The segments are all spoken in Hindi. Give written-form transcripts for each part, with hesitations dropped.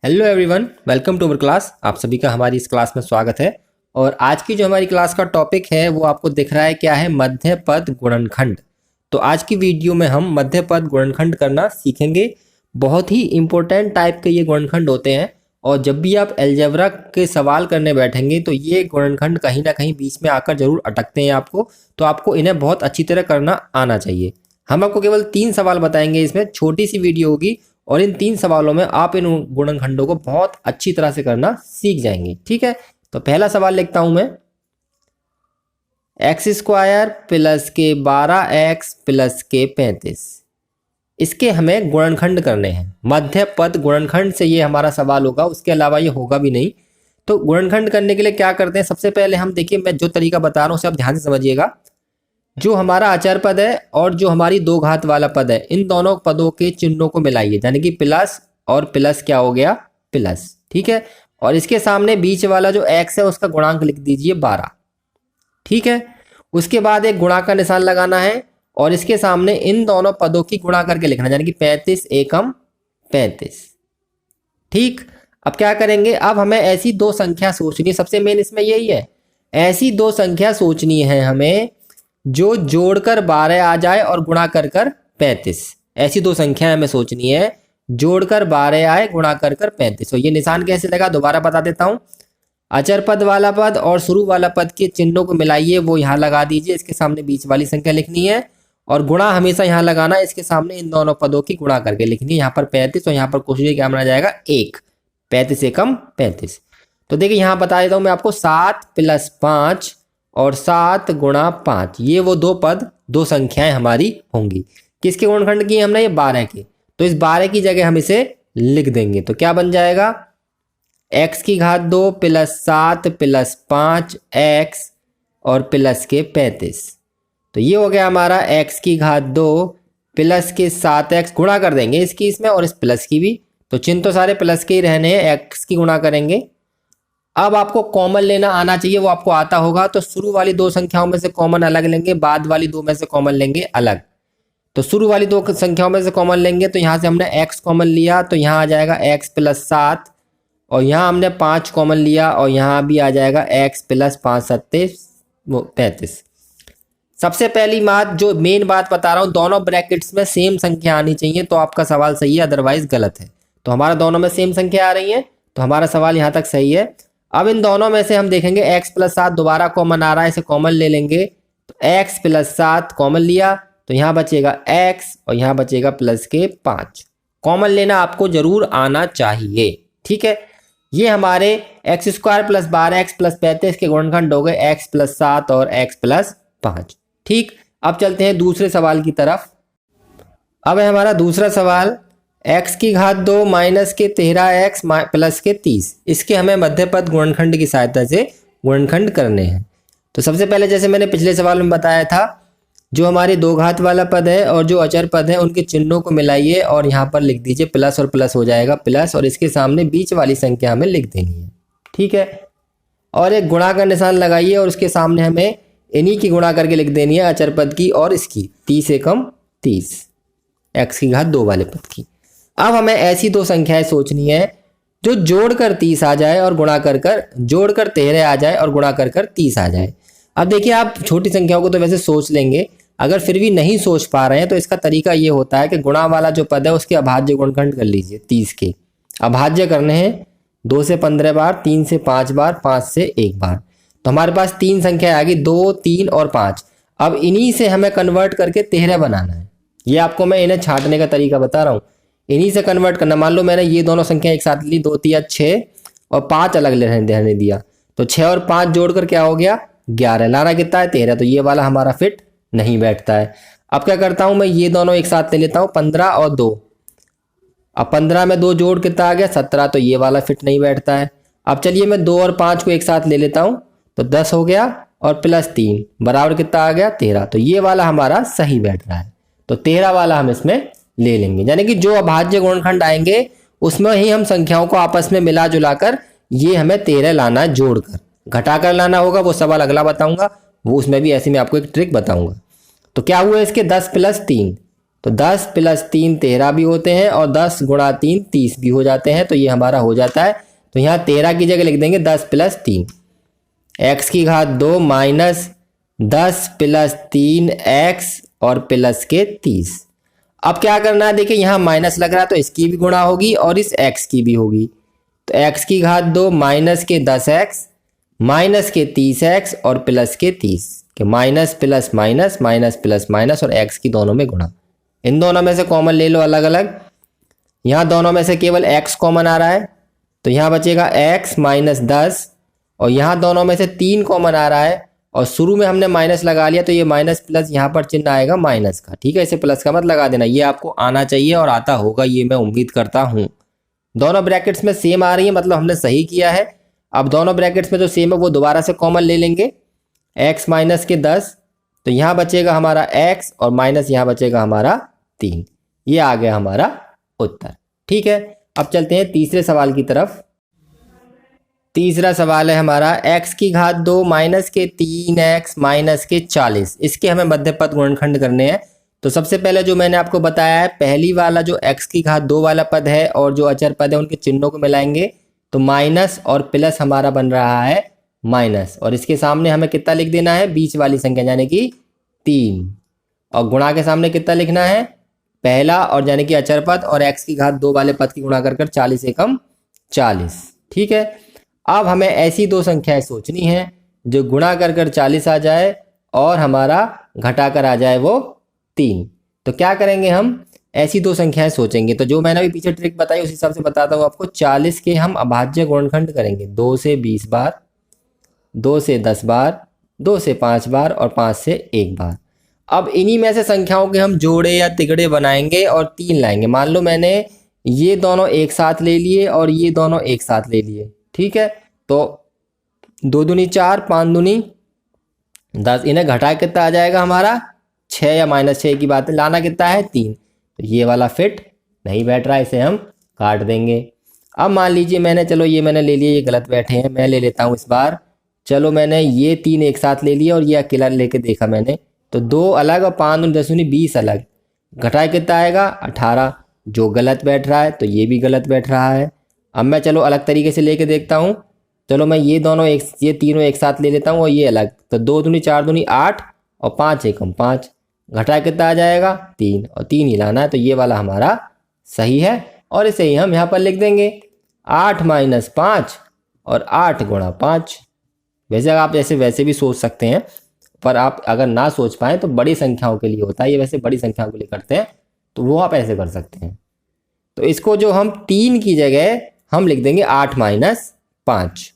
Hello everyone, welcome to our class. आप सभी का हमारी इस क्लास में स्वागत है। और आज की जो हमारी क्लास का टॉपिक है वो आपको दिख रहा है क्या है, मध्य पद गुणनखंड। तो आज की वीडियो में हम मध्य पद गुणनखंड करना सीखेंगे। बहुत ही इंपॉर्टेंट टाइप के ये गुणनखंड होते हैं और जब भी आप अलजेब्रा के सवाल करने बैठेंगे तो ये गुणनखंड कहीं ना कहीं बीच में आकर जरूर अटकते हैं आपको, तो आपको इन्हें बहुत अच्छी तरह करना आना चाहिए। हम आपको केवल 3 सवाल बताएंगे, इसमें छोटी सी वीडियो होगी और इन 3 सवालों में आप इन गुणनखंडों को बहुत अच्छी तरह से करना सीख जाएंगे। ठीक है, तो पहला सवाल लिखता हूं मैं, x² प्लस के 12x प्लस के 35, इसके हमें गुणनखंड करने हैं। मध्य पद गुणनखंड से ये हमारा सवाल होगा, उसके अलावा ये होगा भी नहीं। तो गुणनखंड करने के लिए क्या करते हैं, सबसे पहले हम देखिए, मैं जो तरीका बता रहा हूँ उसे आप ध्यान से समझिएगा। जो हमारा अचर पद है और जो हमारी दो घात वाला पद है, इन दोनों पदों के चिन्हों को मिलाइए, यानी कि प्लस और प्लस क्या हो गया, प्लस। ठीक है, और इसके सामने बीच वाला जो x है उसका गुणांक लिख दीजिए 12। ठीक है, उसके बाद एक गुणा का निशान लगाना है और इसके सामने इन दोनों पदों की गुणा करके लिखना, यानी कि 35 एकम 35। ठीक, अब क्या करेंगे, अब हमें ऐसी दो संख्या सोचनी है। सबसे मेन इसमें यही है, ऐसी दो संख्या सोचनी है हमें जो जोड़कर 12 आ जाए और गुणा कर 35। ऐसी दो संख्याएं हमें सोचनी है, जोड़कर 12 आए, गुणा कर 35। तो ये निशान कैसे लगा, दोबारा बता देता हूं। अचर पद वाला पद और शुरू वाला पद के चिन्हों को मिलाइए, वो यहाँ लगा दीजिए। इसके सामने बीच वाली संख्या लिखनी है और गुणा हमेशा यहाँ लगाना है। इसके सामने इन दोनों पदों की गुणा करके लिखनी है। यहाँ पर 35 और यहाँ पर कोशिश क्या बना जाएगा, 1। 35 एकम 35। तो देखिए यहाँ बता देता हूँ मैं आपको, 7 + 5 और 7 × 5, ये वो दो संख्याएं हमारी होंगी। किसके गुणनखंड की हमने, ये 12 के। तो इस 12 की जगह हम इसे लिख देंगे, तो क्या बन जाएगा, x² + 7 + 5x और प्लस के 35। तो ये हो गया हमारा x² प्लस के 7x, गुणा कर देंगे इसकी इसमें और इस प्लस की भी। तो चिन्ह तो सारे प्लस के ही रहने हैं, x की गुणा करेंगे। अब आपको कॉमन लेना आना चाहिए, वो आपको आता होगा। तो शुरू वाली दो संख्याओं में से कॉमन अलग लेंगे, बाद वाली दो में से कॉमन लेंगे अलग। तो शुरू वाली दो संख्याओं में से कॉमन लेंगे, तो यहाँ से हमने x कॉमन लिया, तो यहाँ आ जाएगा x + 7 और यहाँ हमने 5 कॉमन लिया और यहाँ भी आ जाएगा x + 5 + 35। सबसे पहली बात, जो मेन बात बता रहा हूँ, दोनों ब्रैकेट्स में सेम संख्या आनी चाहिए तो आपका सवाल सही है, अदरवाइज गलत है। तो हमारा दोनों में सेम संख्या आ रही है, तो हमारा सवाल यहाँ तक सही है। अब इन दोनों में से हम देखेंगे x + 7 दोबारा कॉमन आ रहा है, इसे कॉमन ले लेंगे। तो x + 7 कॉमन लिया, तो यहाँ बचेगा x और यहाँ बचेगा प्लस के 5। कॉमन लेना आपको जरूर आना चाहिए। ठीक है, ये हमारे x² + 12x + 35 के गुणनखंड हो गए, x + 7 और x + 5। ठीक, अब चलते हैं दूसरे सवाल की तरफ। अब है हमारा दूसरा सवाल, x² - के 13x प्लस के 30, इसके हमें मध्य पद गुणनखंड की सहायता से गुणनखंड करने हैं। तो सबसे पहले, जैसे मैंने पिछले सवाल में बताया था, जो हमारी दो घात वाला पद है और जो अचर पद है उनके चिन्हों को मिलाइए और यहाँ पर लिख दीजिए प्लस, और प्लस हो जाएगा प्लस, और इसके सामने बीच वाली संख्या हमें लिख देनी है। ठीक है, और एक गुणा का निशान लगाइए और उसके सामने हमें इन्हीं की गुणा करके लिख देनी है, अचर पद की और इसकी, 30 एकम 30, x² वाले पद की। अब हमें ऐसी दो संख्याएं सोचनी है जो जोड़कर 30 आ जाए और गुणा कर जोड़कर 13 आ जाए और गुणा कर 30 आ जाए। अब देखिए, आप छोटी संख्याओं को तो वैसे सोच लेंगे, अगर फिर भी नहीं सोच पा रहे हैं तो इसका तरीका ये होता है कि गुणा वाला जो पद है उसके अभाज्य गुणनखंड कर लीजिए। 30 के अभाज्य करने हैं, 2 से 15 बार, 3 से 5 बार, 5 से 1 बार। तो हमारे पास 3 संख्या आ गई, 2, 3 और 5। अब इन्हीं से हमें कन्वर्ट करके 13 बनाना है। ये आपको मैं इन्हें छांटने का तरीका बता रहा हूँ, इन्हीं से कन्वर्ट करना। मान लो मैंने ये दोनों संख्या एक साथ ली, 2 3 6 और 5 अलग रहने दिया, तो 6 और 5 जोड़कर क्या हो गया, 11। लाना कितना है, 13। तो ये वाला हमारा फिट नहीं बैठता है। अब क्या करता हूं मैं, ये दोनों एक साथ ले लेता हूं, 15 और 2। अब 15 में 2 जोड़ कितना आ गया, 17। तो ये वाला फिट नहीं बैठता है। अब चलिए मैं 2 और 5 को एक साथ ले लेता हूं, तो 10 हो गया और प्लस 3 बराबर कितना आ गया, 13। तो ये वाला हमारा सही बैठ रहा है, तो 13 वाला हम इसमें ले लेंगे। यानी कि जो अभाज्य गुणनखंड आएंगे उसमें ही हम संख्याओं को आपस में मिला जुलाकर ये हमें 13 लाना है, जोड़कर। घटाकर लाना होगा, वो सवाल अगला बताऊंगा, वो उसमें भी ऐसे में आपको एक ट्रिक बताऊंगा। तो क्या हुआ इसके, 10 + 3 तो 10 प्लस 3 13 भी होते हैं और 10 गुणा 3 30 भी हो जाते हैं। तो ये हमारा हो जाता है। तो यहाँ 13 की जगह लिख देंगे 10 प्लस 3 एक्स की घात 2 माइनस 10 प्लस 3 एक्स और प्लस के 30। अब क्या करना है, देखिए यहाँ माइनस लग रहा है तो इसकी भी गुणा होगी और इस एक्स की भी होगी। तो एक्स की घात 2 माइनस के 10x माइनस के 30x और प्लस के 30 के minus plus minus minus plus minus और x की दोनों में गुणा। इन दोनों में से कॉमन ले लो अलग अलग। यहाँ दोनों में से केवल x कॉमन आ रहा है तो यहाँ बचेगा x माइनस 10 और यहाँ दोनों में से 3 कॉमन आ रहा है और शुरू में हमने माइनस लगा लिया तो ये माइनस प्लस यहाँ पर चिन्ह आएगा माइनस का। ठीक है, इसे प्लस का मत लगा देना, ये आपको आना चाहिए और आता होगा, ये मैं उम्मीद करता हूँ। दोनों ब्रैकेट्स में सेम आ रही है मतलब हमने सही किया है। अब दोनों ब्रैकेट्स में जो सेम है वो दोबारा से कॉमन ले लेंगे। x माइनस के 10 तो यहाँ बचेगा हमारा x और माइनस यहाँ बचेगा हमारा 3। ये आ गया हमारा उत्तर। ठीक है, अब चलते हैं तीसरे सवाल की तरफ। तीसरा सवाल है हमारा x की घात 2 माइनस के 3x माइनस के 40। इसके हमें मध्यपद गुणनखंड करने हैं। तो सबसे पहले जो मैंने आपको बताया है, पहली वाला जो x की घात 2 वाला पद है और जो अचर पद है उनके चिन्हों को मिलाएंगे तो माइनस और प्लस हमारा बन रहा है माइनस और इसके सामने हमें कितना लिख देना है, बीच वाली संख्या यानी कि 3 और गुणा के सामने कितना लिखना है, पहला और यानी कि अचर पद और x की घात 2 वाले पद की गुणा कर 40 एकम 40। ठीक है, अब हमें ऐसी दो संख्याएं सोचनी है जो गुणा कर 40 आ जाए और हमारा घटाकर आ जाए वो 3। तो क्या करेंगे, हम ऐसी दो संख्याएं सोचेंगे। तो जो मैंने अभी पीछे ट्रिक बताई उस हिसाब से बताता हूँ आपको। 40 के हम अभाज्य गुणनखंड करेंगे 2 से 20 बार, 2 से 10 बार, 2 से 5 बार और 5 से 1 बार। अब इन्हीं में से संख्याओं के हम जोड़े या तिगड़े बनाएंगे और 3 लाएंगे। मान लो मैंने ये दोनों एक साथ ले लिए और ये दोनों एक साथ ले लिए। ठीक है, तो 2 दूनी 4, 5 दूनी 10, इन्हें घटा कितना आ जाएगा हमारा 6 या -6 की बात है, लाना कितना है 3। तो ये वाला फिट नहीं बैठ रहा, इसे हम काट देंगे। अब मान लीजिए चलो ये मैंने ले लिया, ये गलत बैठे हैं, मैं ले लेता हूँ इस बार। चलो मैंने ये 3 एक साथ ले लिया और ये अकेला लेके देखा मैंने, तो 2 अलग और 5 दूनी 10 दूनी 20 अलग, घटाए कितना आएगा 18। जो गलत बैठ रहा है तो ये भी गलत बैठ रहा है। अब मैं चलो अलग तरीके से लेके देखता हूँ। चलो मैं ये तीनों एक साथ ले लेता हूँ और ये अलग, तो 2 दूनी 4 दूनी 8 और 5 एकम 5, घटाए कितना आ जाएगा 3 और 3 ही लाना है। तो ये वाला हमारा सही है और इसे ही हम यहाँ पर लिख देंगे 8 माइनस 5 और 8 गुणा 5। वैसे आप वैसे भी सोच सकते हैं, पर आप अगर ना सोच पाएँ तो बड़ी संख्याओं के लिए होता है ये, वैसे बड़ी संख्याओं के लिए करते हैं तो वो आप ऐसे कर सकते हैं। तो इसको जो हम 3 की जगह हम लिख देंगे 8 माइनस 5।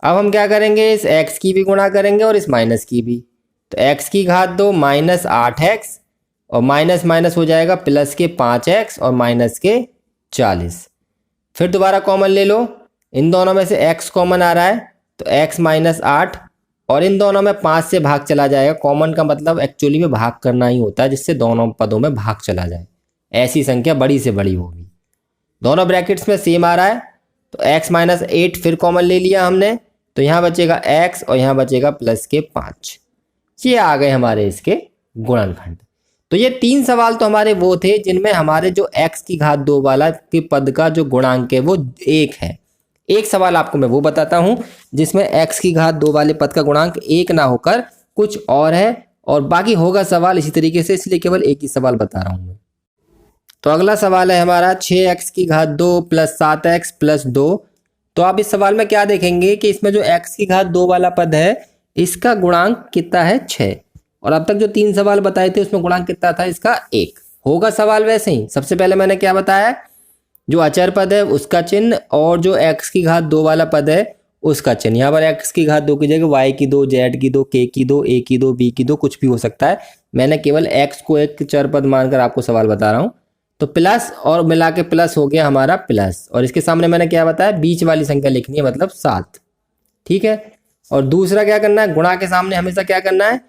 अब हम क्या करेंगे, इस x की भी गुणा करेंगे और इस माइनस की भी। तो x की घात 2 माइनस 8x और माइनस माइनस हो जाएगा प्लस के 5x और माइनस के 40। फिर दोबारा कॉमन ले लो, इन दोनों में से x कॉमन आ रहा है तो x माइनस 8 और इन दोनों में 5 से भाग चला जाएगा। कॉमन का मतलब एक्चुअली में भाग करना ही होता है, जिससे दोनों पदों में भाग चला जाए, ऐसी संख्या बड़ी से बड़ी होगी। दोनों ब्रैकेट्स में सेम आ रहा है तो x माइनस 8 फिर कॉमन ले लिया हमने, तो यहाँ बचेगा x और यहाँ बचेगा प्लस के 5। ये आ गए हमारे इसके गुणनखंड। तो ये 3 सवाल तो हमारे वो थे जिनमें हमारे जो x की घात 2 वाला के पद का जो गुणांक है वो 1 है। एक सवाल आपको मैं वो बताता हूँ जिसमें x की घात 2 वाले पद का गुणांक 1 ना होकर कुछ और है और बाकी होगा सवाल इसी तरीके से, इसलिए केवल एक ही सवाल बता रहा हूँ मैं। तो अगला सवाल है हमारा 6x की घात 2 प्लस 7x प्लस 2। तो आप इस सवाल में क्या देखेंगे कि इसमें जो x की घात 2 वाला पद है इसका गुणांक कितना है 6 और अब तक जो 3 सवाल बताए थे उसमें गुणांक कितना था इसका 1। होगा सवाल वैसे ही। सबसे पहले मैंने क्या बताया, जो अचर पद है उसका चिन्ह और जो x की घात 2 वाला पद है उसका चिन्ह। यहाँ पर x की घात 2 की जगह y की 2, z की 2, k की 2, a की 2, b की 2 कुछ भी हो सकता है। मैंने केवल x को एक चर पद मानकर आपको सवाल बता रहा हूँ। तो प्लस और मिला के प्लस हो गया हमारा प्लस और इसके सामने मैंने क्या बताया, बीच वाली संख्या लिखनी है मतलब 7। ठीक है, और दूसरा क्या करना है, गुणा के सामने हमेशा क्या करना है,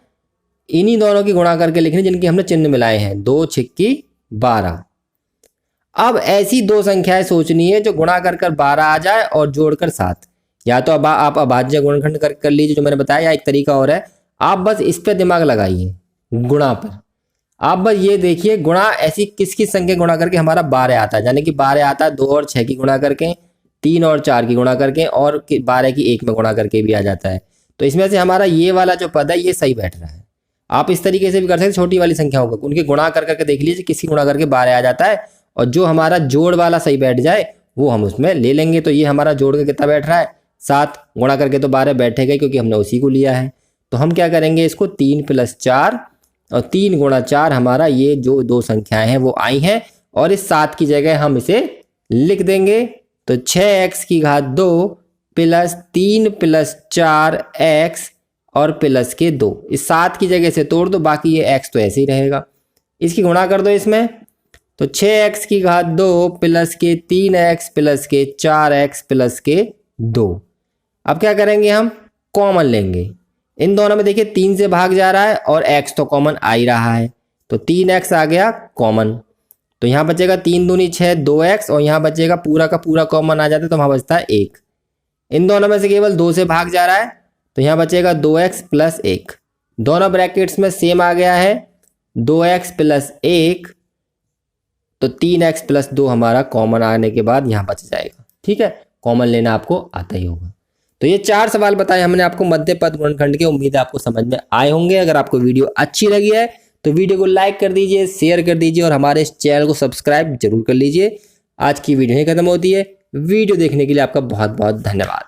इन्हीं दोनों की गुणा करके लिखनी जिनकी हमने चिन्ह मिलाए हैं, 2 छिक्की 12। अब ऐसी दो संख्याएं सोचनी है जो गुणा कर 12 आ जाए और जोड़कर 7। या तो अब आप अभाज्य गुणनखंड कर लीजिए जो मैंने बताया, या एक तरीका और है, आप बस इस पे दिमाग लगाइए गुणा पर। आप बस ये देखिए गुणा ऐसी किसकी संख्या गुणा करके हमारा 12 आता है, यानी कि 12 आता है 2 और 6 की गुणा करके, 3 और 4 की गुणा करके, और 12 की 1 में गुणा करके भी आ जाता है। तो इसमें से हमारा ये वाला जो पद है ये सही बैठ रहा है। आप इस तरीके से भी कर सकते हैं, छोटी वाली संख्याओं को उनके गुणा कर करके देख लीजिए किसकी गुणा करके 12 आ जाता है, और जो हमारा जोड़ वाला सही बैठ जाए वो हम उसमें ले लेंगे। तो ये हमारा जोड़ के कितना बैठ रहा है 7, गुणा करके तो 12 बैठेगा क्योंकि हमने उसी को लिया है। तो हम क्या करेंगे इसको 3 + 4 और 3 × 4 हमारा ये जो 2 संख्याएं हैं वो आई हैं, और इस 7 की जगह हम इसे लिख देंगे। तो 6x² + 3 + 4x और प्लस के 2, इस 7 की जगह से तोड़ दो, बाकी ये x तो ऐसे ही रहेगा। इसकी गुणा कर दो इसमें, तो 6x² + के 3x + के 4x + के 2। अब क्या करेंगे हम कॉमन लेंगे। इन दोनों में देखिए 3 से भाग जा रहा है और x तो कॉमन आ ही रहा है, तो 3x आ गया कॉमन। तो यहाँ बचेगा 3 दूनी 6 2x, और यहाँ बचेगा पूरा का पूरा कॉमन आ जाता है तो वहाँ बचता है 1। इन दोनों में से केवल 2 से भाग जा रहा है तो यहाँ बचेगा 2x + 1। दोनों ब्रैकेट्स में सेम आ गया है 2x + 1, तो 3x + 2 हमारा कॉमन आने के बाद यहाँ बच जाएगा। ठीक है, कॉमन लेना आपको आता ही होगा। तो ये 4 सवाल बताए हमने आपको मध्य पद गुणनखंड के, उम्मीद है आपको समझ में आए होंगे। अगर आपको वीडियो अच्छी लगी है तो वीडियो को लाइक कर दीजिए, शेयर कर दीजिए और हमारे इस चैनल को सब्सक्राइब जरूर कर लीजिए। आज की वीडियो ही खत्म होती है। वीडियो देखने के लिए आपका बहुत बहुत धन्यवाद।